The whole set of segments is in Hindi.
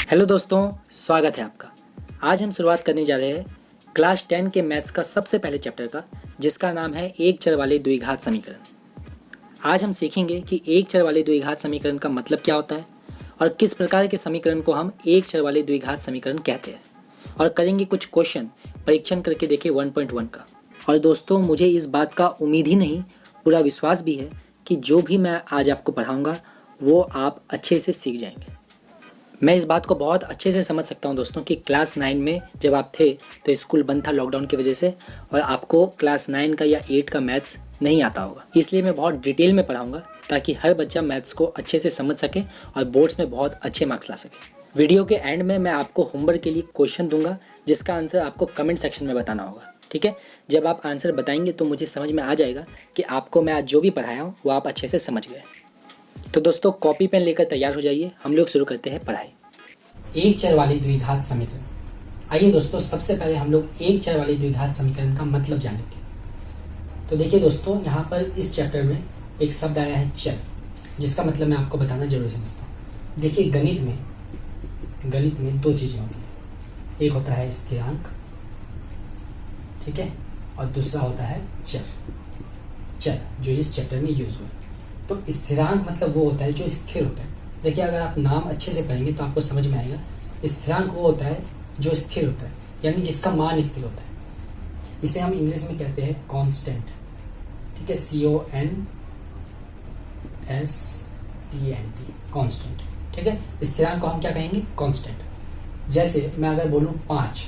हेलो दोस्तों, स्वागत है आपका। आज हम शुरुआत करने जा रहे हैं क्लास 10 के मैथ्स का सबसे पहले चैप्टर का, जिसका नाम है एक चर वाले द्विघात समीकरण। आज हम सीखेंगे कि एक चर वाले द्विघात समीकरण का मतलब क्या होता है और किस प्रकार के समीकरण को हम एक चर वाले द्विघात समीकरण कहते हैं, और करेंगे कुछ क्वेश्चन परीक्षण करके देखें 1.1 का। और दोस्तों, मुझे इस बात का उम्मीद ही नहीं, पूरा विश्वास भी है कि जो भी मैं आज आपको पढ़ाऊँगा वो आप अच्छे से सीख जाएंगे। मैं इस बात को बहुत अच्छे से समझ सकता हूं दोस्तों कि क्लास 9 में जब आप थे तो स्कूल बंद था लॉकडाउन की वजह से, और आपको क्लास 9 का या 8 का मैथ्स नहीं आता होगा। इसलिए मैं बहुत डिटेल में पढ़ाऊंगा ताकि हर बच्चा मैथ्स को अच्छे से समझ सके और बोर्ड्स में बहुत अच्छे मार्क्स ला सके। वीडियो के एंड में मैं आपको होमवर्क के लिए क्वेश्चन दूंगा, जिसका आंसर आपको कमेंट सेक्शन में बताना होगा। ठीक है, जब आप आंसर बताएंगे तो मुझे समझ में आ जाएगा कि आपको मैं आज जो भी पढ़ाया हूँ वो आप अच्छे से समझ गए। तो दोस्तों, कॉपी पेन लेकर तैयार हो जाइए, हम लोग शुरू करते हैं पढ़ाई। एक चर वाले द्विघात समीकरण। आइए दोस्तों, सबसे पहले हम लोग एक चर वाले द्विघात समीकरण का मतलब जानेंगे। तो देखिए दोस्तों, यहाँ पर इस चैप्टर में एक शब्द आया है चर, जिसका मतलब मैं आपको बताना जरूर समझता हूँ। देखिए, गणित में दो चीजें होती हैं। एक होता है स्थिरांक, ठीक है, और दूसरा होता है चर जो इस चैप्टर में यूज हुआ। तो स्थिरांक मतलब वो होता है जो स्थिर होता है। देखिए, अगर आप नाम अच्छे से पढ़ेंगे तो आपको समझ में आएगा। स्थिरांक वो होता है जो स्थिर होता है, यानी जिसका मान स्थिर होता है। इसे हम इंग्लिश में कहते हैं कांस्टेंट, ठीक है, CONSTANT, कांस्टेंट। ठीक है, स्थिरांक को हम क्या कहेंगे? कांस्टेंट। जैसे मैं अगर बोलूं 5,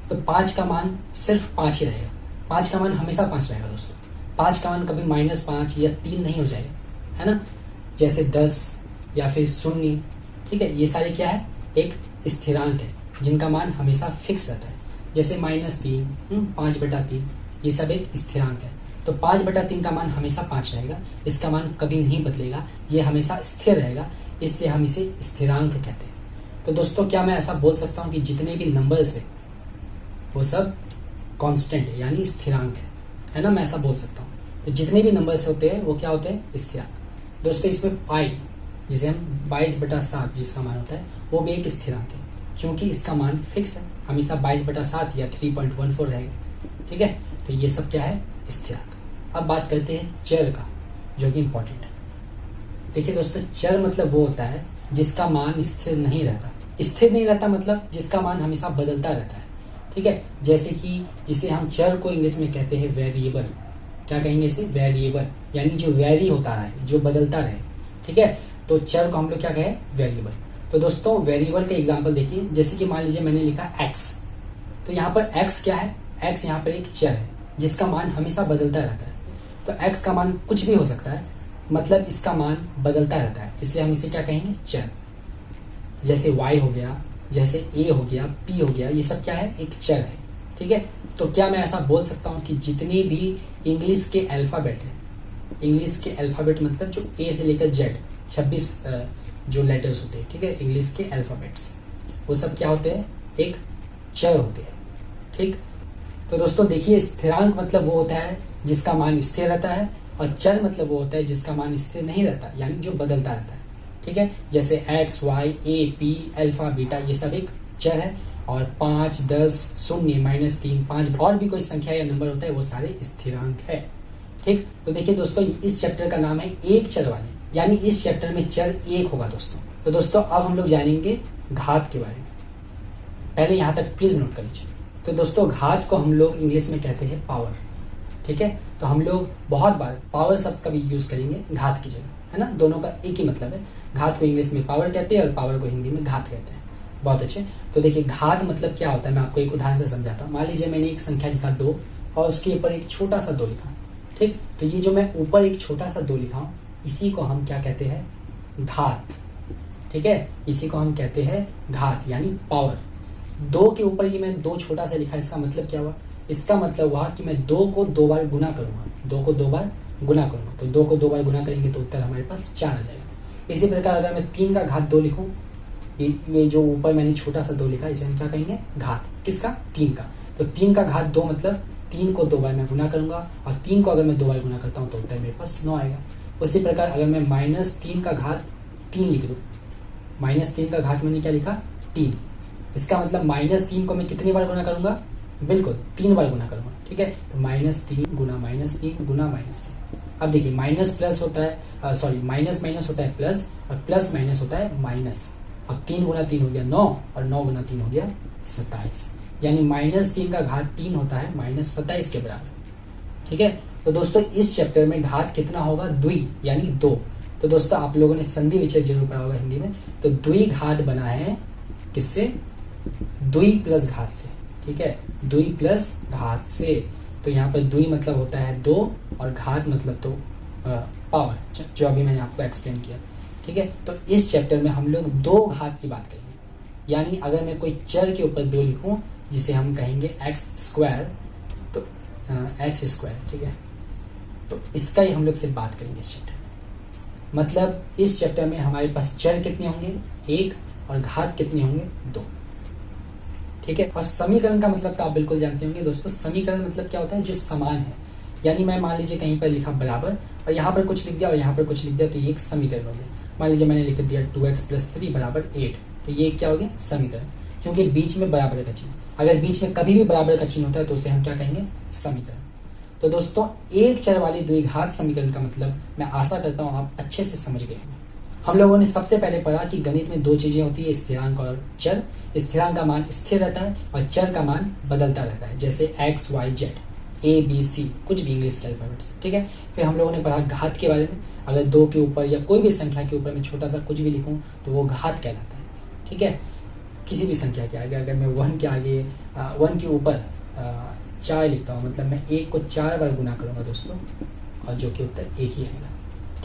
तो 5 का मान सिर्फ 5 ही रहेगा। 5 का मान हमेशा 5 रहेगा दोस्तों। 5 का मान कभी -5 या 3 नहीं हो जाएगा, है ना। जैसे 10 या फिर 0, ठीक है, ये सारे क्या है? एक स्थिरांक है जिनका मान हमेशा फिक्स रहता है। जैसे -3, 5/3, ये सब एक स्थिरांक है। तो 5/3 का मान हमेशा 5 रहेगा, इसका मान कभी नहीं बदलेगा, ये हमेशा स्थिर रहेगा, इसलिए हम इसे स्थिरांक कहते हैं। तो दोस्तों, क्या मैं ऐसा बोल सकता हूँ कि जितने भी नंबर्स है वो सब कांस्टेंट है, यानी स्थिरांक है ना? मैं ऐसा बोल सकता हूँ। तो जितने भी नंबर्स होते हैं वो क्या होते हैं? स्थिरांक। दोस्तों, इसमें पाई, जिसे हम 22/7 जिसका मान होता है, वो भी एक स्थिरांक है, क्योंकि इसका मान फिक्स है, हमेशा 22/7 या 3.14 रहेगा। ठीक है, तो ये सब क्या है? स्थिरांक। अब बात करते हैं चर का, जो कि इंपॉर्टेंट है। देखिए दोस्तों, चर मतलब वो होता है जिसका मान स्थिर नहीं रहता। स्थिर नहीं रहता मतलब जिसका मान हमेशा बदलता रहता है। ठीक है, जैसे कि जिसे हम चर को इंग्लिश में कहते हैं वेरिएबल। क्या कहेंगे इसे? वेरिएबल, यानी जो वेरी होता रहे, जो बदलता रहे। ठीक है, तो चर को हम लोग क्या कहें? वेरिएबल। तो दोस्तों, वेरिएबल के एग्जांपल देखिए। जैसे कि मान लीजिए मैंने लिखा x, तो यहाँ पर x क्या है? x यहाँ पर एक चर है जिसका मान हमेशा बदलता रहता है। तो x का मान कुछ भी हो सकता है, मतलब इसका मान बदलता रहता है, इसलिए हम इसे क्या कहेंगे? चर। जैसे y हो गया, जैसे a हो गया, p हो गया, ये सब क्या है? एक चर है। ठीक है, तो क्या मैं ऐसा बोल सकता हूँ कि जितने भी इंग्लिश के अल्फाबेट है, इंग्लिश के अल्फाबेट मतलब जो a से लेकर z, 26 जो लेटर्स होते हैं, ठीक है, इंग्लिश के अल्फाबेट्स, वो सब क्या होते हैं? एक चर होते हैं। ठीक, तो दोस्तों देखिए, स्थिरांक मतलब वो होता है जिसका मान स्थिर रहता है, और चर मतलब वो होता है जिसका मान स्थिर नहीं रहता, यानी जो बदलता रहता है। ठीक है, जैसे x, y, a, p, alpha, beta, ये सब एक चर है, और 5, 10, 0, -3, 5 और भी कोई संख्या या नंबर होता है, वो सारे स्थिरांक है। ठीक, तो देखिए दोस्तों, इस चैप्टर का नाम है एक चर वाले, यानी इस चैप्टर में चर एक होगा दोस्तों। तो दोस्तों, अब हम लोग जानेंगे घात के बारे में। पहले यहाँ तक प्लीज नोट कर लीजिए। तो दोस्तों, घात को हम लोग इंग्लिश में कहते हैं पावर। ठीक है, तो हम लोग बहुत बार पावर शब्द का भी यूज करेंगे घात की जगह, है ना। दोनों का एक ही मतलब है। घात को इंग्लिश में पावर कहते हैं और पावर को हिंदी में घात कहते हैं। बहुत अच्छे। तो देखिए, घात मतलब क्या होता है, मैं आपको एक उदाहरण से समझाता हूँ। मान लीजिए मैंने एक संख्या लिखा 2 और उसके ऊपर एक छोटा सा 2 लिखा। ठीक, तो ये जो मैं ऊपर एक छोटा सा 2 लिखा हूँ, इसी को हम क्या कहते हैं? घात। ठीक है, इसी को हम कहते हैं घात, यानी पावर। 2 के ऊपर ये मैं 2 छोटा सा लिखा, इसका मतलब क्या हुआ? इसका मतलब हुआ कि मैं 2 को 2 बार गुना करूंगा। 2 को 2 बार गुना करूंगा, तो 2 को 2 बार गुना करेंगे तो उत्तर हमारे पास 4 आ जाएगा। इसी प्रकार अगर मैं 3 का घात 2 लिखूं, ये जो ऊपर मैंने छोटा सा 2 लिखा, इसे हम क्या कहेंगे? घात। किसका? 3 का। तो 3 का घात 2 मतलब 3 को 2 बार मैं गुना करूंगा, और 3 को अगर मैं 2 बार गुना करता हूँ तो उत्तर मेरे पास 9 आएगा। उसी प्रकार अगर मैं -3 का घात 3 लिख दूं, -3 का घात मैंने क्या लिखा? 3। इसका मतलब -3 को मैं कितनी बार गुना करूंगा? बिल्कुल 3 बार गुना करूंगा। ठीक है, तो -3 गुना -3 गुना -3। अब देखिए माइनस प्लस होता है, सॉरी माइनस माइनस होता है प्लस, और प्लस माइनस होता है माइनस। अब 3 गुना 3 हो गया 9, और 9 गुना 3 हो गया 27, यानी -3 का घात 3 होता है -27 के बराबर। ठीक है, तो दोस्तों इस चैप्टर में घात कितना होगा? द्वि यानी 2। तो दोस्तों आप लोगों ने संधि विच्छेद जरूर पढ़ा होगा हिंदी में। तो द्विघात बना है किससे? द्वि प्लस घात से। ठीक है, द्वि प्लस घात से। तो यहाँ पर द्वि मतलब होता है 2, और घात मतलब तो पावर, जो अभी मैंने आपको एक्सप्लेन किया। ठीक है, तो इस चैप्टर में हम लोग 2 घात की बात करेंगे। यानी अगर मैं कोई चर के ऊपर 2 लिखूं, जिसे हम कहेंगे एक्स स्क्वायर, तो एक्स स्क्वायर। ठीक है, तो इसका ही हम लोग सिर्फ बात करेंगे इस चैप्टर में। मतलब इस चैप्टर में हमारे पास चर कितने होंगे? 1, और घात कितने होंगे? 2। ठीक है, और समीकरण का मतलब तो आप बिल्कुल जानते होंगे दोस्तों। समीकरण मतलब क्या होता है? जो समान है। यानी मैं मान लीजिए कहीं पर लिखा बराबर, और यहाँ पर कुछ लिख दिया और यहाँ पर कुछ लिख दिया, तो ये एक समीकरण हो गया। मान लीजिए मैंने लिख दिया 2x + 3 = 8, तो ये क्या हो गया? समीकरण। क्योंकि बीच में बराबर का चिन्ह, अगर बीच में कभी भी बराबर का चिन्ह होता है तो उसे हम क्या कहेंगे? समीकरण। तो दोस्तों एक चर वाली द्विघात समीकरण का मतलब मैं आशा करता हूँ आप अच्छे से समझ गए होंगे। हम लोगों ने सबसे पहले पढ़ा कि गणित में 2 चीजें होती है, स्थिरांक और चर। स्थिरांक का मान स्थिर रहता है और चर का मान बदलता रहता है, जैसे x, y, z, a, b, c, कुछ भी इंग्लिश के अल्फाबेट्स। ठीक है, फिर हम लोगों ने पढ़ा घात के बारे में। अगर 2 के ऊपर या कोई भी संख्या के ऊपर मैं छोटा सा कुछ भी लिखूं तो वो घात कहलाता है। ठीक है, किसी भी संख्या के आगे अगर मैं 1 के आगे 1 के ऊपर 4 लिखता हूँ, मतलब मैं 1 को 4 बार गुना करूंगा दोस्तों, और जो कि उत्तर 1 ही आएगा।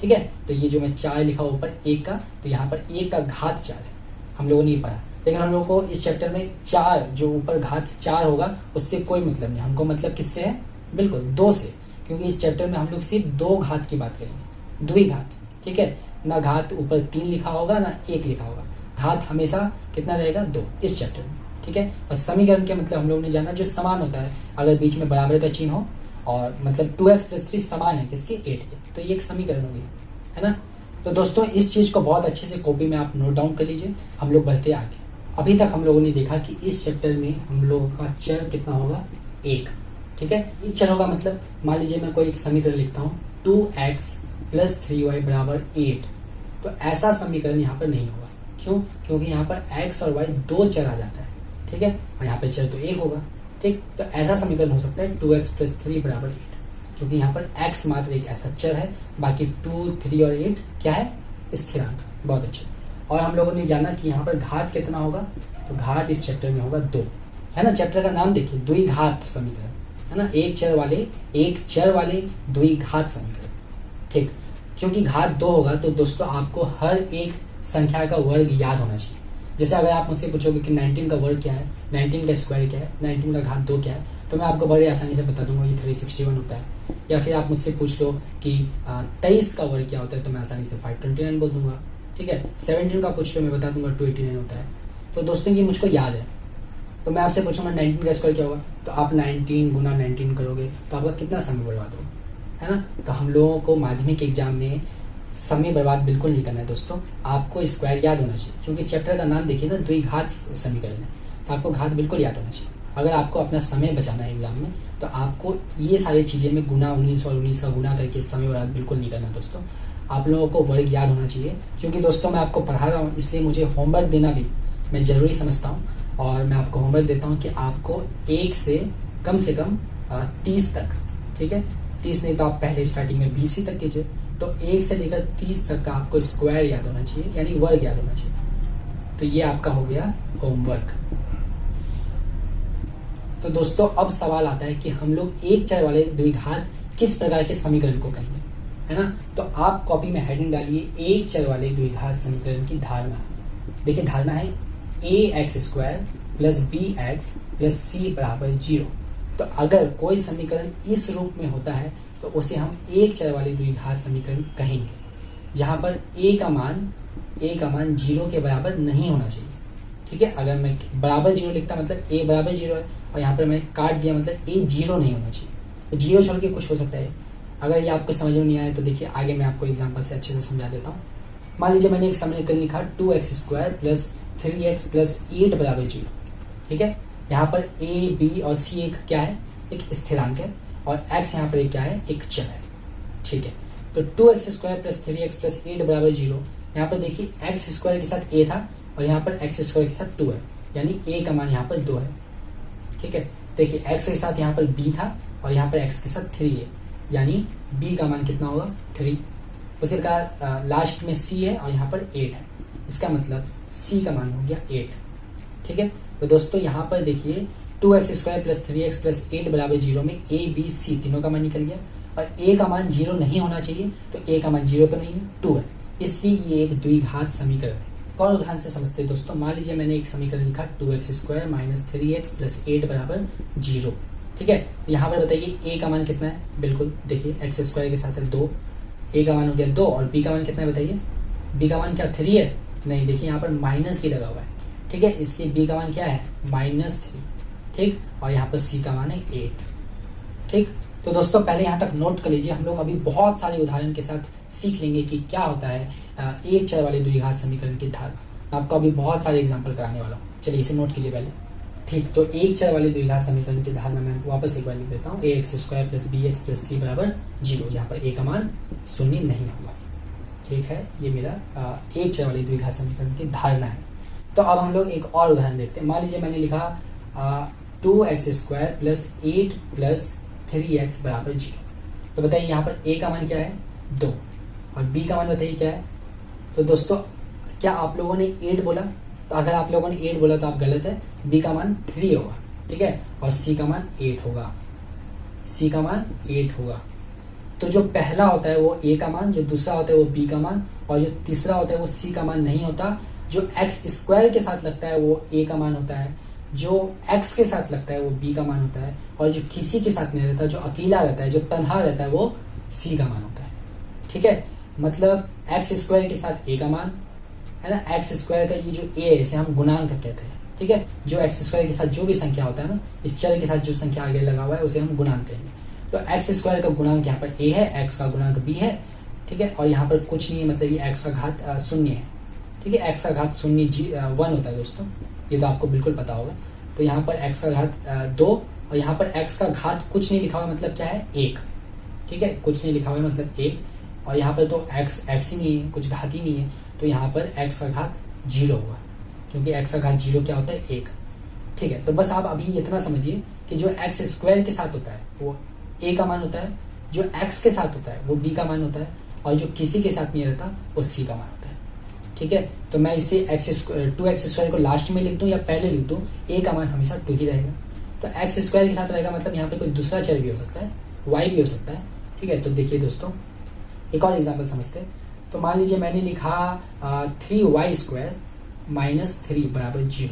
ठीक है, तो ये जो मैं 4 लिखा ऊपर 1 का, तो यहाँ पर 1 का घात 4 है, हम लोगों ने ये पढ़ा। लेकिन हम लोगों को इस चैप्टर में 4 जो ऊपर घात 4 होगा उससे कोई मतलब नहीं। हमको मतलब किससे है? बिल्कुल 2 से, क्योंकि इस चैप्टर में हम लोग सिर्फ 2 घात की बात करेंगे, द्विघात। ठीक है, ना घात ऊपर 3 लिखा होगा ना 1 लिखा होगा, घात हमेशा कितना रहेगा? 2 इस चैप्टर में। ठीक है, और समीकरण के मतलब हम लोग ने जाना जो समान होता है, अगर बीच में बराबर का चिन्ह हो, और मतलब 2x + 3 समान है किसके? 8 के, तो ये एक समीकरण हो गया, है ना। तो दोस्तों इस चीज को बहुत अच्छे से कॉपी में आप नोट डाउन कर लीजिए। हम लोग बढ़ते आगे। अभी तक हम लोगों ने देखा कि इस चैप्टर में हम लोगों का चर कितना होगा? 1। ठीक है, एक चर होगा मतलब मान लीजिए मैं कोई एक समीकरण लिखता हूँ 2x + 3y = 8, तो ऐसा समीकरण यहाँ पर नहीं होगा। क्यों? क्योंकि यहाँ पर x और y 2 चर आ जाता है। ठीक है, और यहाँ पे चर तो 1 होगा। ठीक, तो ऐसा समीकरण हो सकता है 2x + 3 = 8, क्योंकि यहाँ पर x मात्र एक ऐसा चर है, बाकी 2, 3 और 8 क्या है? स्थिरांक। बहुत अच्छा। और हम लोगों ने जाना कि यहाँ पर घात कितना होगा? तो घात इस चैप्टर में होगा 2, है ना। चैप्टर का नाम देखिए, द्विघात समीकरण, है ना। एक चर वाले द्विघात समीकरण। ठीक, क्योंकि घात 2 होगा तो दोस्तों आपको हर एक संख्या का वर्ग याद होना चाहिए। जैसे अगर आप मुझसे पूछोगे कि 19 का वर्ग क्या है, 19 का स्क्वायर क्या है, 19 का घात 2 क्या है, तो मैं आपको बड़े आसानी से बता दूंगा ये 361 होता है। या फिर आप मुझसे पूछ लो कि 23 का वर्ग क्या होता है, तो मैं आसानी से 529 बोल दूंगा। ठीक है, 17 का पूछ लो, मैं बता दूंगा 289 होता है। तो दोस्तों ये मुझको याद है। तो मैं आपसे पूछूंगा 19 का स्क्वायर क्या होगा, तो आप 19 गुना 19 करोगे तो आपका कितना समय बर्बाद होगा, है ना। तो हम लोगों को माध्यमिक एग्जाम में समय बर्बाद बिल्कुल नहीं करना है दोस्तों, आपको स्क्वायर याद होना चाहिए। क्योंकि चैप्टर का नाम देखिए ना, द्विघात समीकरण है, तो आपको घात बिल्कुल याद होना चाहिए। अगर आपको अपना समय बचाना है एग्जाम में, तो आपको ये सारी चीजें में गुना 19 और 19 का गुना करके समय बर्बाद बिल्कुल नहीं करना दोस्तों। आप लोगों को वर्ग याद होना चाहिए, क्योंकि दोस्तों मैं आपको पढ़ा रहा हूँ, इसलिए मुझे होमवर्क देना भी मैं जरूरी समझता हूँ। और मैं आपको होमवर्क देता हूँ कि आपको 1 से कम 30 तक, ठीक है, 30 नहीं तो आप पहले स्टार्टिंग में 20 तक कीजिए। तो 1 से लेकर 30 तक का आपको स्क्वायर याद होना चाहिए, यानी वर्ग याद होना चाहिए। तो ये आपका हो गया होमवर्क। तो दोस्तों अब सवाल आता है कि हम लोग एक चर वाले द्विघात किस प्रकार के समीकरण को कहेंगे, है ना। तो आप कॉपी में हेडिंग डालिए, एक चर वाले द्विघात समीकरण की धारणा। देखिए धारणा है ax² + bx + c = 0। तो अगर कोई समीकरण इस रूप में होता है तो उसे हम एक चर वाले द्विघात समीकरण कहेंगे, जहां पर a का मान 0 के बराबर नहीं होना चाहिए। ठीक है, अगर मैं बराबर 0 लिखता मतलब a बराबर 0 है, और यहाँ पर मैंने काट दिया मतलब a 0 नहीं होना चाहिए। तो 0 छोड़ के कुछ हो सकता है। अगर ये आपको समझ में नहीं आया तो देखिए आगे मैं आपको एग्जाम्पल से अच्छे से समझा देता हूँ। मान लीजिए मैंने एक समीकरण लिखा 2x² + 3x प्लस 8 बराबर 0। ठीक है, यहाँ पर a, b और c एक क्या है, एक स्थिरांक है, और x यहाँ पर एक क्या है, एक चर है। ठीक है, तो 2x square plus 3x plus 8 बराबर 0। यहाँ पर देखिए x स्क्वायर के साथ a था और यहाँ पर x स्क्वायर के साथ 2 है, यानी a का मान यहाँ पर 2 है। ठीक है, देखिए x के साथ यहाँ पर b था और यहाँ पर x के साथ 3 है, यानी b का मान कितना होगा, 3। उसी प्रकार लास्ट में c है और यहाँ पर 8 है, इसका मतलब c का मान हो गया 8। ठीक है, तो दोस्तों यहाँ पर देखिए 2x square plus 3x plus 8 बराबर 0 में a, b, c तीनों का मान निकल गया, और a का मान 0 नहीं होना चाहिए, तो a का मान 0 तो नहीं है, 2 है, इसलिए ये एक द्विघात समीकरण है। और उदाहरण से समझते हैं दोस्तों। मान लीजिए मैंने एक समीकरण लिखा 2x square minus 3x plus 8 बराबर 0। ठीक है, यहाँ पर बताइए a का मान कितना है, बिल्कुल देखिए x स्क्वायर के साथ है 2, a का मान हो गया 2, और b का मान कितना है बताइए, b का मान क्या 3 है, नहीं, देखिए यहाँ पर माइनस ही लगा हुआ है। ठीक है, इसलिए b का मान क्या है, -3। ठीक, और यहाँ पर c का मान है 8। ठीक, तो दोस्तों पहले यहाँ तक नोट कर लीजिए, हम लोग अभी बहुत सारे उदाहरण के साथ सीख लेंगे कि क्या होता है एक चर वाले द्विघात समीकरण की धारणा। मैं आपको अभी बहुत सारे एग्जाम्पल कराने वाला हूँ, चलिए इसे नोट कीजिए पहले। ठीक, तो एक चर वाले द्विघात समीकरण की धारणा मैं वापस एक बार लिख देता हूँ, ax square plus bx plus c बराबर 0, जहाँ पर a का मान 0 नहीं होगा। ठीक है, ये मेरा एक चर वाले द्विघात समीकरण की धारणा है। तो अब हम लोग एक और उदाहरण देखते हैं। मान लीजिए मैंने लिखा 2x square plus 8 plus 3x बराबर 0। तो बताइए यहाँ पर a का मान क्या है, 2, और b का मान बताइए क्या है। तो दोस्तों क्या आप लोगों ने 8 बोला, तो अगर आप लोगों ने 8 बोला तो आप गलत है, b का मान 3 होगा। ठीक है, और c का मान 8 होगा, c का मान 8 होगा। तो जो पहला होता है वो a का मान, जो दूसरा होता है वो b का मान, और जो तीसरा होता है वो c का मान नहीं होता। जो x स्क्वायर के साथ लगता है वो a का मान होता है, जो x के साथ लगता है वो b का मान होता है, और जो किसी के साथ नहीं रहता, जो अकेला रहता है, जो तन्हा रहता है, वो c का मान होता है। ठीक है, मतलब x स्क्वायर के साथ a का मान है ना, x स्क्वायर का ये जो a है इसे हम गुणांक कहते हैं। ठीक है, जो x स्क्वायर के साथ जो भी संख्या होता है ना, इस चर के साथ जो संख्या आगे लगा हुआ है उसे हम गुणांक कहेंगे। तो x स्क्वायर का गुणांक यहाँ पर a है, x का गुणांक b है। ठीक है, और यहाँ पर कुछ नहीं है, मतलब ये x का घात 0 है। ठीक है, x का घात 1 होता है दोस्तों, ये तो आपको बिल्कुल पता होगा। तो यहाँ पर x का घात 2, और यहाँ पर x का घात कुछ नहीं लिखा हुआ, मतलब क्या है, 1। ठीक है, कुछ नहीं लिखा हुआ मतलब 1, और यहाँ पर तो x ही नहीं है, कुछ घात ही नहीं है, तो यहाँ पर x का घात 0 हुआ, क्योंकि x का घात 0 क्या होता है, 1। ठीक है, तो बस आप अभी इतना समझिए कि जो x स्क्वायर के साथ होता है वो a का मान होता है, जो x के साथ होता है वो b का मान होता है, और जो किसी के साथ नहीं रहता वो c का मान होता है। ठीक है, तो मैं इसे 2x स्क्वायर को लास्ट में लिख दूं या पहले लिख दूं, a का मान हमेशा 2 ही रहेगा। तो x स्क्वायर के साथ रहेगा, मतलब यहाँ पे कोई दूसरा चर भी हो सकता है, y भी हो सकता है। ठीक है, तो देखिए दोस्तों एक और एग्जाम्पल समझते हैं। तो मान लीजिए मैंने लिखा 3y स्क्वायर माइनस 3 बराबर 0।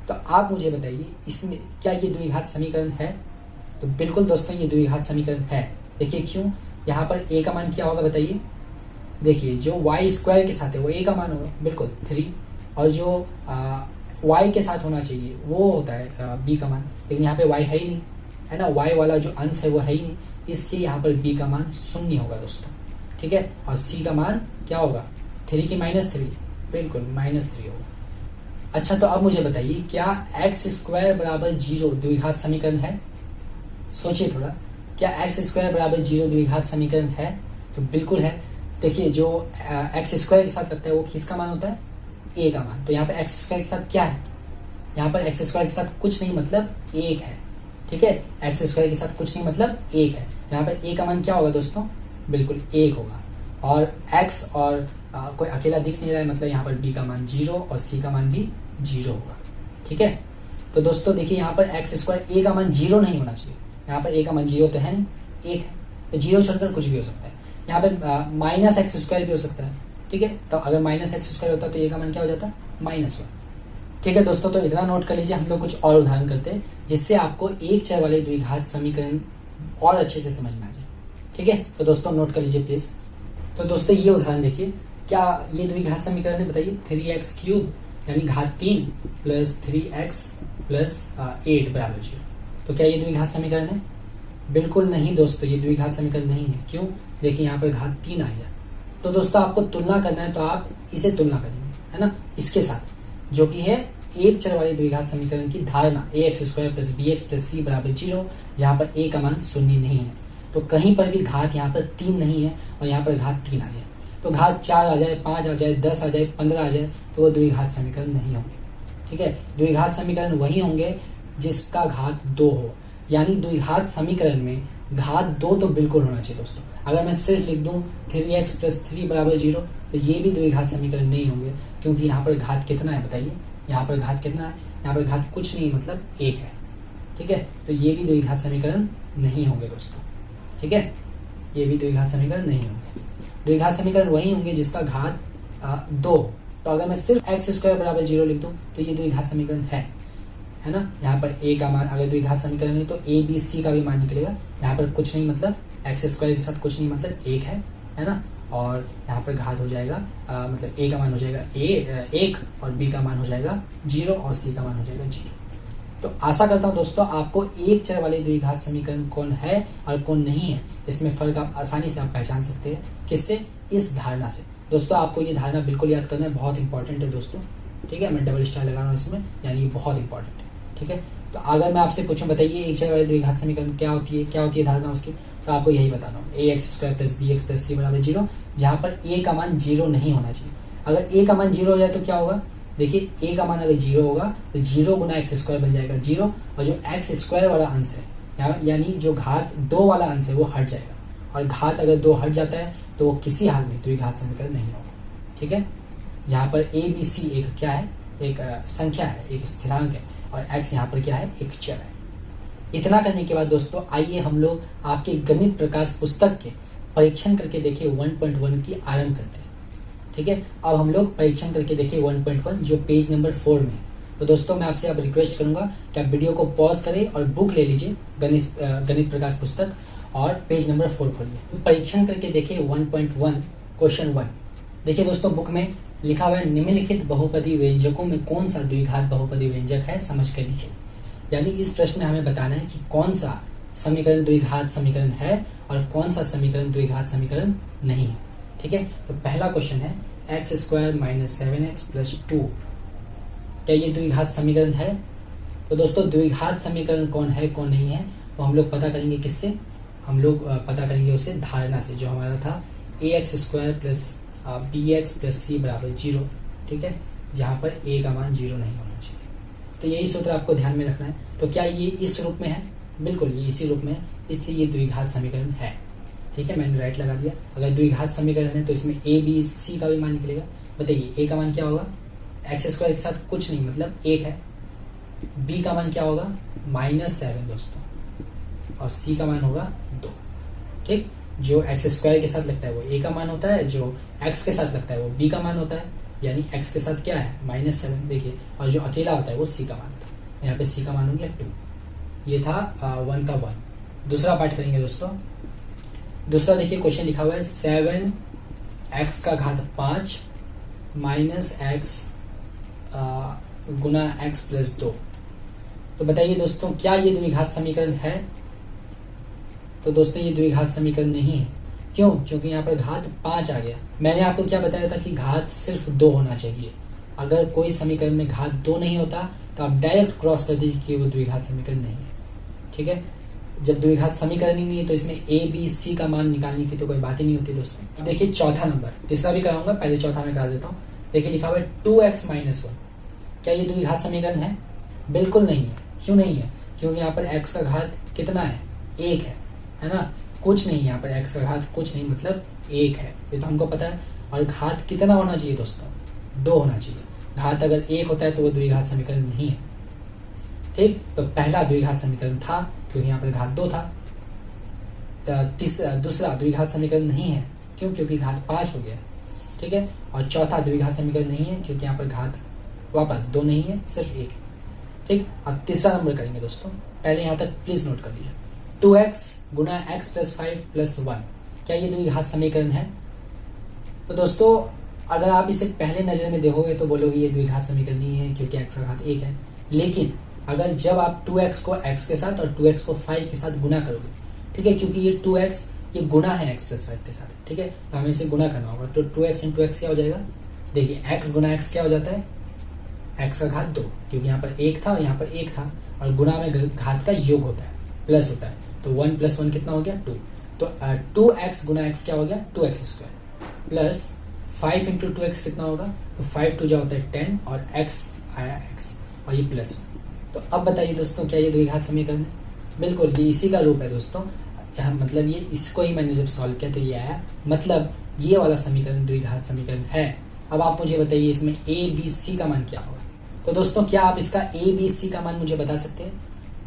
तो आप मुझे बताइए इसमें क्या ये द्विघात समीकरण है। तो बिल्कुल दोस्तों ये द्विघात समीकरण है। देखिए क्यों, यहाँ पर a का मान क्या होगा बताइए। देखिए जो y स्क्वायर के साथ है वो a का मान होगा, बिल्कुल 3, और जो y के साथ होना चाहिए वो होता है b का मान, लेकिन यहाँ पे y है ही नहीं, है ना, y वाला जो अंश है वो है ही नहीं, इसलिए यहाँ पर b का मान 0 होगा दोस्तों। ठीक है, और c का मान क्या होगा, 3 की -3, बिल्कुल -3 होगा। अच्छा, तो अब मुझे बताइए क्या x स्क्वायर बराबर 0 द्विघात समीकरण है। सोचिए थोड़ा, क्या x स्क्वायर बराबर 0 द्विघात समीकरण है। तो बिल्कुल है। देखिए जो x स्क्वायर के साथ लगता है वो किसका मान होता है, a का मान। तो यहाँ पे x स्क्वायर के साथ क्या है, यहाँ पर x स्क्वायर के साथ कुछ नहीं मतलब 1 है। ठीक है, x स्क्वायर के साथ कुछ नहीं मतलब 1 है। यहाँ पर a का मान क्या होगा दोस्तों, बिल्कुल 1 होगा, और x और कोई अकेला दिख नहीं रहा है, मतलब यहाँ पर b का मान 0 और c का मान भी 0 होगा। ठीक है, तो दोस्तों देखिए यहाँ पर x स्क्वायर a का मान 0 नहीं होना चाहिए, यहाँ पर a का मान 0 तो है नहीं, 1 है, तो 0 छोड़कर कुछ भी हो सकता है। यहाँ पे माइनस एक्स स्क्वायर भी हो सकता है। ठीक है, तो अगर माइनस एक्स स्क्वायर होता है तो a का मान क्या हो जाता है, -1। ठीक है दोस्तों, तो इतना नोट कर लीजिए। हम लोग कुछ और उदाहरण करते हैं जिससे आपको एक चर वाले द्विघात समीकरण और अच्छे से समझ में आ जाए। ठीक है, तो दोस्तों नोट कर लीजिए प्लीज। तो दोस्तों ये उदाहरण देखिए, क्या ये द्विघात समीकरण है बताइए, 3x³ यानी घात 3 प्लस 3x प्लस 8 बराबर 0। तो क्या ये द्विघात समीकरण है, बिल्कुल नहीं दोस्तों, ये द्विघात समीकरण नहीं है। क्यों, देखिए यहाँ पर घात 3 आ गया। तो दोस्तों आपको तुलना करना है तो आप इसे तुलना करेंगे, है ना, इसके साथ। जो कि है एक चर वाले द्विघात समीकरण की धारणा ax² + bx + c = 0, जहां पर a का मान शून्य नहीं है। तो कहीं पर भी घात यहाँ पर 3 नहीं है और यहाँ पर घात 3 आ गया। तो घात 4 आ जाए, 5 आ जाए, 10 आ जाए, 15 आ जाए, तो वो द्विघात समीकरण नहीं होंगे। ठीक है, द्विघात समीकरण वही होंगे जिसका घात 2 हो। यानी द्विघात समीकरण में घात 2 तो बिल्कुल होना चाहिए दोस्तों। अगर मैं सिर्फ लिख दूं 3x + 3 = 0, तो ये भी द्विघात समीकरण नहीं होंगे, क्योंकि यहाँ पर घात कितना है बताइए? यहाँ पर घात कितना है? यहाँ पर घात कुछ नहीं, मतलब 1 है। ठीक है, तो ये भी द्विघात समीकरण नहीं होंगे दोस्तों। ठीक है, ये भी द्विघात समीकरण नहीं होंगे। द्विघात समीकरण वही होंगे जिसका घात 2। तो अगर मैं सिर्फ x² = 0 लिख दूं तो ये द्विघात समीकरण है ना। यहाँ पर a का मान, अगर द्विघात समीकरण है तो a b c का भी मान निकलेगा। यहाँ पर कुछ नहीं मतलब x² के साथ कुछ नहीं मतलब 1 है ना। और यहाँ पर घात हो जाएगा मतलब a का मान हो जाएगा 1 और b का मान हो जाएगा 0 और c का मान हो जाएगा 0। तो आशा करता हूँ दोस्तों आपको एक चर वाले द्विघात समीकरण कौन है और कौन नहीं है, इसमें फर्क आप आसानी से आप पहचान सकते हैं। किससे? इस धारणा से। दोस्तों आपको ये धारणा बिल्कुल याद करना है, बहुत इंपॉर्टेंट है दोस्तों। ठीक है, मैं डबल स्टार लगा रहा हूँ इसमें, यानी ये बहुत इंपॉर्टेंट है। ठीक है, तो अगर मैं आपसे पूछूं बताइए एक चर वाले द्विघात समीकरण क्या होती है धारणा उसकी, तो आपको यही बताना होगा ax² + bx + c = 0, जहां पर a का मान 0 नहीं होना चाहिए। अगर a का मान 0 हो जाए तो क्या होगा? देखिए a का मान अगर 0 होगा तो 0 × x² बन जाएगा 0, और जो x² वाला अंश है यानी जो घात 2 वाला अंश है वो हट जाएगा, और घात अगर 2 हट जाता है तो वो किसी हाल में द्विघात समीकरण नहीं होगा। ठीक है, जहाँ पर a b c एक क्या है? एक संख्या है, एक स्थिरांक है, और x यहाँ पर क्या है? एक चर है। इतना करने के बाद दोस्तों आइए हम लोग आपके गणित प्रकाश पुस्तक के परीक्षण करके देखे 1.1 की आरंभ करते हैं। ठीक है, अब हम लोग परीक्षण करके देखें 1.1 जो पेज नंबर 4 में है। तो दोस्तों मैं आपसे अब रिक्वेस्ट करूंगा कि आप वीडियो को पॉज करें और बुक ले लीजिए गणित प्रकाश पुस्तक और पेज नंबर 4 खोलिए। परीक्षण करके देखें 1.1 क्वेश्चन 1। देखिए दोस्तों बुक में लिखा हुआ है निम्नलिखित बहुपदी व्यंजकों में कौन सा द्विघात बहुपदी व्यंजक है, समझ कर लिखिए। यानी इस प्रश्न में हमें बताना है कि कौन सा समीकरण द्विघात समीकरण है और कौन सा समीकरण द्विघात समीकरण नहीं है। ठीक है, तो पहला क्वेश्चन है x² - 7x + 2, क्या ये द्विघात समीकरण है? तो दोस्तों द्विघात समीकरण कौन है कौन नहीं है वो हम लोग पता करेंगे। किससे? हम लोग पता करेंगे उसे धारणा से, जो हमारा था ax² + bx + c = 0। ठीक है, जहां पर a का मान 0 नहीं होना चाहिए। तो यही सूत्र आपको ध्यान में रखना है। तो क्या ये इस रूप में है? बिल्कुल ये इसी रूप में है, इसलिए ये द्विघात समीकरण है। ठीक है, मैंने राइट लगा दिया। अगर द्विघात समीकरण है तो इसमें a b c का भी मान निकलेगा। बताइए a का मान क्या होगा? x² के साथ कुछ नहीं मतलब 1 है। b का मान क्या होगा? -7 दोस्तों, और c का मान होगा 2। ठीक, जो x² के साथ लगता है वो a का मान होता है, जो x के साथ लगता है वो b का मान होता है, यानी x के साथ क्या है? -7 देखिए, और जो अकेला होता है वो c का मान होता है। यहाँ पे c का मान हो गया 2। ये था 1 का 1। दूसरा पार्ट करेंगे दोस्तों। दूसरा देखिए क्वेश्चन लिखा हुआ है 7x का घात 5 - x गुना x + 2। तो बताइए दोस्तों क्या ये द्विघात समीकरण है? तो दोस्तों ये द्विघात समीकरण नहीं है। क्यों? क्योंकि यहाँ पर घात 5 आ गया। मैंने आपको क्या बताया था कि घात सिर्फ 2 होना चाहिए। अगर कोई समीकरण में घात 2 नहीं होता तो आप डायरेक्ट क्रॉस कर दीजिए कि वो द्विघात समीकरण नहीं है। ठीक है, जब द्विघात समीकरण ही नहीं है तो इसमें a b c का मान निकालने की तो कोई बात ही नहीं होती दोस्तों। देखिए चौथा नंबर, तीसरा भी कराऊंगा, पहले चौथा में करा देता हूँ। देखिए लिखा हुआ है 2x - 1, क्या ये द्विघात समीकरण है? बिल्कुल नहीं है। क्यों नहीं है? क्योंकि यहाँ पर x का घात कितना है? 1 है ना। कुछ नहीं, यहाँ पर x का घात कुछ नहीं मतलब 1 है, ये तो हमको पता है। और घात कितना होना चाहिए दोस्तों? 2 होना चाहिए। घात अगर 1 होता है तो वो द्विघात समीकरण नहीं है। ठीक, तो पहला द्विघात समीकरण था क्योंकि यहाँ पर घात 2 था। दूसरा द्विघात समीकरण नहीं है, क्यों? क्योंकि घात 5 हो गया। ठीक है, और चौथा द्विघात समीकरण नहीं है क्योंकि यहाँ पर घात वापस 2 नहीं है, सिर्फ 1 है। ठीक, अब तीसरा नंबर करेंगे दोस्तों। पहले यहाँ तक प्लीज नोट कर लीजिए। 2x गुना x + 5 + 1, क्या ये द्विघात समीकरण है? तो दोस्तों अगर आप इसे पहले नजर में देखोगे तो बोलोगे ये द्विघात समीकरण नहीं है क्योंकि x का घात 1 है। लेकिन अगर जब आप 2x को x के साथ और 2x को 5 के साथ गुना करोगे, ठीक है, क्योंकि ये 2x ये गुना है x + 5 के साथ, ठीक है, तो हमें इसे गुना करना होगा। तो 2x × x क्या हो जाएगा? देखिए x गुना x क्या हो जाता है? x का घात 2, क्योंकि यहाँ पर 1 था और यहाँ पर 1 था, और गुणा में घात का योग होता है, प्लस होता है, तो 1 + 1 कितना हो गया 2, तो 2x गुना x क्या हो गया 2x² प्लस 5 × 2x कितना होगा, तो 5 2 होता है 10 और x आया x और ये प्लस। तो अब बताइए दोस्तों, क्या ये द्विघात समीकरण है? बिल्कुल, ये इसी का रूप है दोस्तों। मतलब ये इसको ही मैंने जब सॉल्व किया तो ये आया, मतलब ये वाला समीकरण द्विघात समीकरण है। अब आप मुझे बताइए इसमें a b c का मान क्या होगा। तो दोस्तों क्या आप इसका a b c का मान मुझे बता सकते हैं?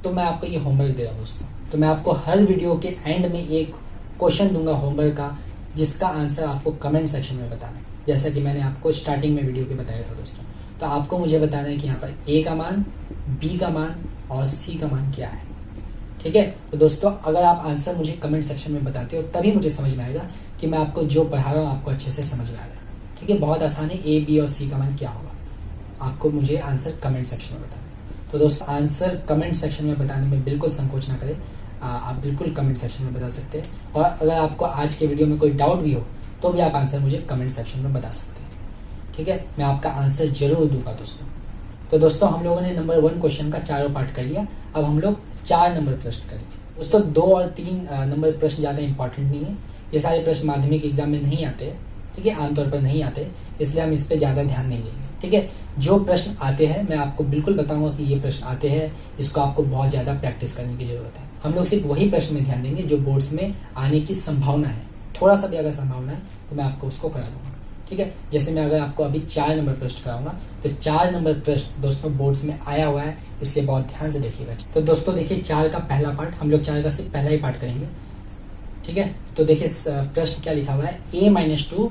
तो मैं आपको ये होमवर्क दे रहा हूँ दोस्तों। तो मैं आपको हर वीडियो के एंड में एक क्वेश्चन दूंगा होमवर्क का, जिसका आंसर आपको कमेंट सेक्शन में बताना है, जैसा कि मैंने आपको स्टार्टिंग में वीडियो के बताया था दोस्तों। तो आपको मुझे बताना है कि यहाँ पर a का मान, b का मान और c का मान क्या है। ठीक है, तो दोस्तों अगर आप आंसर मुझे कमेंट सेक्शन में बताते हो तभी मुझे समझ में आएगा कि मैं आपको जो पढ़ा रहा हूँ आपको अच्छे से समझ में आ रहा है। ठीक है, बहुत आसान है, a b और c का मान क्या होगा, आपको मुझे आंसर कमेंट सेक्शन में बताना है। तो दोस्तों आंसर कमेंट सेक्शन में बताने में बिल्कुल संकोच ना करें, आप बिल्कुल कमेंट सेक्शन में बता सकते हैं। और अगर आपको आज के वीडियो में कोई डाउट भी हो तो भी आप आंसर मुझे कमेंट सेक्शन में बता सकते हैं। ठीक है, मैं आपका आंसर जरूर दूंगा दोस्तों। तो दोस्तों हम लोगों ने नंबर 1 क्वेश्चन का चारों पार्ट कर लिया, अब हम लोग 4 नंबर प्रश्न करेंगे। दोस्तों 2 और 3 नंबर प्रश्न ज़्यादा इंपॉर्टेंट नहीं है, ये सारे प्रश्न माध्यमिक एग्जाम में नहीं आते हैं। ठीक है, आमतौर पर नहीं आते, इसलिए हम इस पर ज़्यादा ध्यान नहीं देंगे। ठीक है, जो प्रश्न आते हैं मैं आपको बिल्कुल बताऊंगा कि ये प्रश्न आते हैं, इसको आपको बहुत ज़्यादा प्रैक्टिस करने की जरूरत है। हम लोग सिर्फ वही प्रश्न में ध्यान देंगे जो बोर्ड्स में आने की संभावना है, थोड़ा सा भी अगर संभावना है तो मैं आपको उसको करा दूंगा। ठीक है, जैसे मैं अगर आपको अभी 4 नंबर प्रश्न कराऊंगा तो 4 नंबर प्रश्न दोस्तों बोर्ड्स में आया हुआ है, इसलिए बहुत ध्यान से देखिएगा। तो दोस्तों देखिए 4 का पहला पार्ट, हम लोग 4 का सिर्फ पहला ही पार्ट करेंगे। ठीक है, तो देखिए प्रश्न क्या लिखा हुआ है, a-2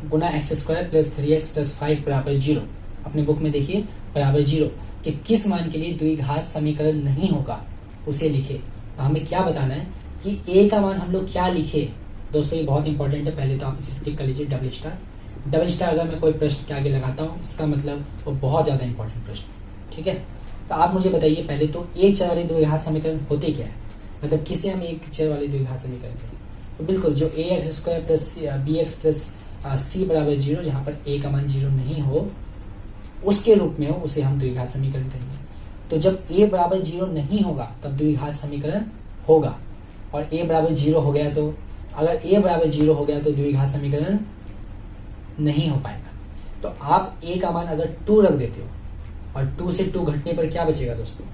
गुना x² + 3x + 5 = 0। अपने बुक में देखिए बराबर 0 कि किस मान के लिए द्विघात समीकरण नहीं होगा उसे लिखे। तो हमें क्या बताना है कि a का मान हम लोग क्या लिखे। दोस्तों ये बहुत इंपॉर्टेंट है, पहले तो आप इसे टिक कर लीजिए डबल स्टार। अगर मैं कोई प्रश्न के आगे लगाता हूँ इसका मतलब वो बहुत ज्यादा इंपॉर्टेंट प्रश्न। ठीक है, तो आप मुझे बताइए पहले तो एक चर वाले द्विघात समीकरण होते क्या है, मतलब किसे हम एक चर वाले द्विघात समीकरण कहें। तो बिल्कुल जो ax² + bx + c = 0, जहाँ पर a का मान 0 नहीं हो उसके रूप में हो उसे हम द्विघात समीकरण कहेंगे। तो जब a = 0 नहीं होगा तब द्विघात समीकरण होगा, और a = 0 हो गया तो अगर a = 0 हो गया तो द्विघात समीकरण नहीं हो पाएगा। तो आप a का मान अगर 2 रख देते हो और 2 से 2 घटने पर क्या बचेगा दोस्तों,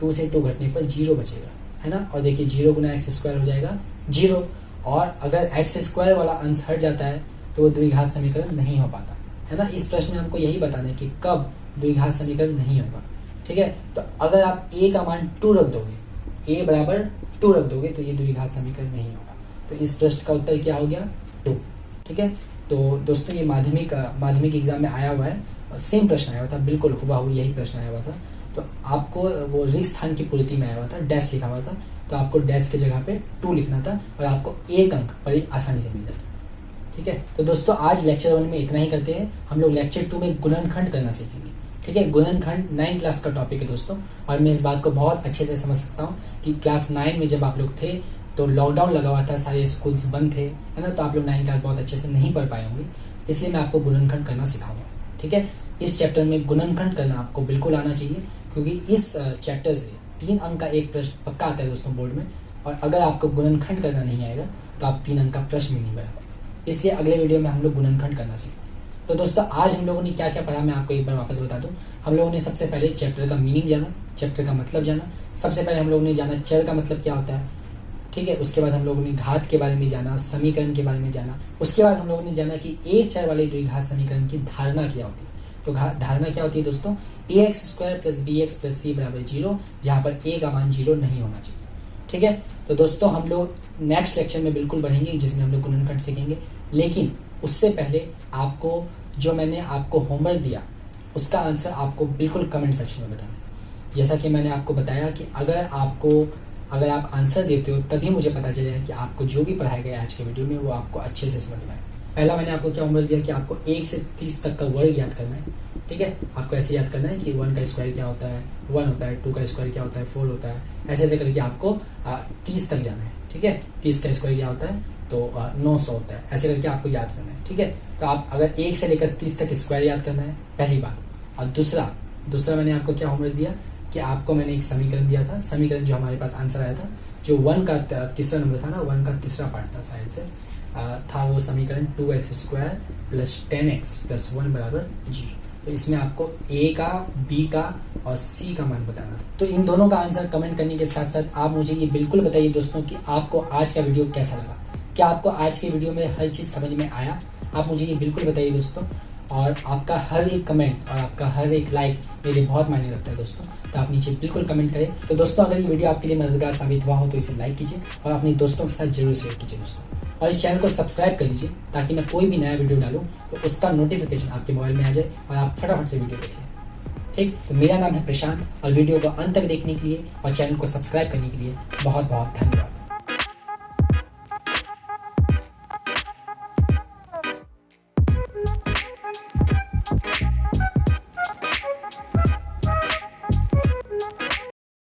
2 से 2 घटने पर 0 बचेगा, है ना। और देखिए 0 गुना x² हो जाएगा 0, और अगर x² वाला अंश हट जाता है तो वो द्विघात समीकरण नहीं हो पाता, है ना। इस प्रश्न में हमको यही बताना है कि कब द्विघात समीकरण नहीं होगा। ठीक है, तो अगर आप a का मान 2 रख दोगे, a = 2 रख दोगे तो ये द्विघात समीकरण नहीं होगा। तो इस प्रश्न का उत्तर क्या हो गया 2। ठीक है, तो दोस्तों ये माध्यमिक एग्जाम में आया हुआ है और सेम प्रश्न आया हुआ था, बिल्कुल हुबहू यही प्रश्न आया हुआ था। तो आपको वो रिक्त स्थान की पूर्ति में आया हुआ था, डैश लिखा हुआ था, तो आपको डैश की जगह पे 2 लिखना था और आपको 1 अंक बड़ी आसानी से मिल जाता। ठीक है, तो दोस्तों आज लेक्चर 1 में इतना ही करते हैं, हम लोग लेक्चर 2 में गुणनखंड करना सीखेंगे। ठीक है, गुणनखंड 9 क्लास का टॉपिक है दोस्तों, और मैं इस बात को बहुत अच्छे से समझ सकता हूँ कि क्लास 9 में जब आप लोग थे तो लॉकडाउन लगा हुआ था, सारे स्कूल्स बंद थे, है ना, तो आप लोग 9 क्लास बहुत अच्छे से नहीं पढ़ पाए होंगे, इसलिए मैं आपको गुणनखंड करना सिखाऊंगा। ठीक है, इस चैप्टर में गुणनखंड करना आपको बिल्कुल आना चाहिए, क्योंकि इस चैप्टर से 3 अंक का एक प्रश्न पक्का आता है दोस्तों बोर्ड में, और अगर आपको गुणनखंड करना नहीं आएगा तो आप 3 अंक का प्रश्न भी नहीं बना पाएंगे। इसलिए अगले वीडियो में हम लोग गुणनखंड करना सीखेंगे। तो दोस्तों आज हम लोगों ने क्या क्या पढ़ा मैं आपको एक बार वापस बता दूं। हम लोगों ने सबसे पहले चैप्टर का मीनिंग जाना, चैप्टर का मतलब जाना। सबसे पहले हम लोगों ने जाना चर का मतलब क्या होता है। ठीक है, उसके बाद हम लोगों ने घात के बारे में जाना, समीकरण के बारे में जाना। उसके बाद हम लोगों ने जाना कि एक चर वाले द्विघात समीकरण की धारणा क्या होती है। तो धारणा क्या होती है दोस्तों, ax² + bx + c = 0, जहां पर a का मान 0 नहीं होना चाहिए। ठीक है, तो दोस्तों हम लोग नेक्स्ट लेक्चर में बिल्कुल बढ़ेंगे जिसमें हम लोग गुणनखंड सीखेंगे, लेकिन उससे पहले आपको जो मैंने आपको होमवर्क दिया उसका आंसर आपको बिल्कुल कमेंट सेक्शन में बताना है। जैसा कि मैंने आपको बताया कि अगर आप आंसर देते हो तभी मुझे पता चलेगा कि आपको जो भी पढ़ाया गया आज के वीडियो में वो आपको अच्छे से समझ में आए। पहला मैंने आपको क्या होमवर्क दिया कि आपको 1 से 30 तक का वर्ग याद करना है। ठीक है, आपको ऐसे याद करना है कि 1 का स्क्वायर क्या होता है, 1 होता है, 2 का स्क्वायर क्या होता है, 4 होता है, ऐसे ऐसे करके आपको 30 तक जाना है। ठीक है, 30 का स्क्वायर क्या होता है तो 900 होता है, ऐसे करके आपको याद करना है। ठीक है, तो आप अगर 1 से लेकर 30 तक स्क्वायर याद करना है पहली बात, और दूसरा दूसरा मैंने आपको क्या होमवर्क दिया कि आपको मैंने एक समीकरण दिया था, समीकरण जो हमारे पास आंसर आया था, जो 1 का तीसरा नंबर था ना, 1 का तीसरा पार्ट था शायद से, था वो समीकरण 2x² + 10x + 1 = 0। तो इसमें आपको a का, b का और c का मान बताना था। तो इन दोनों का आंसर कमेंट करने के साथ साथ आप मुझे ये बिल्कुल बताइए दोस्तों कि आपको आज का वीडियो कैसा लगा। क्या आपको आज के वीडियो में हर चीज़ समझ में आया? आप मुझे ये बिल्कुल बताइए दोस्तों। और आपका हर एक कमेंट और आपका हर एक लाइक मेरे लिए बहुत मायने रखता है दोस्तों। तो आप नीचे बिल्कुल कमेंट करें। तो दोस्तों अगर ये वीडियो आपके लिए मददगार साबित हुआ हो तो इसे लाइक कीजिए और अपने दोस्तों के साथ जरूर शेयर कीजिए दोस्तों। और इस चैनल को सब्सक्राइब कर लीजिए ताकि मैं कोई भी नया वीडियो डालूं तो उसका नोटिफिकेशन आपके मोबाइल में आ जाए और आप फटाफट से वीडियो देखें। ठीक, तो मेरा नाम है प्रशांत और वीडियो को अंत तक देखने के लिए और चैनल को सब्सक्राइब करने के लिए बहुत बहुत धन्यवाद।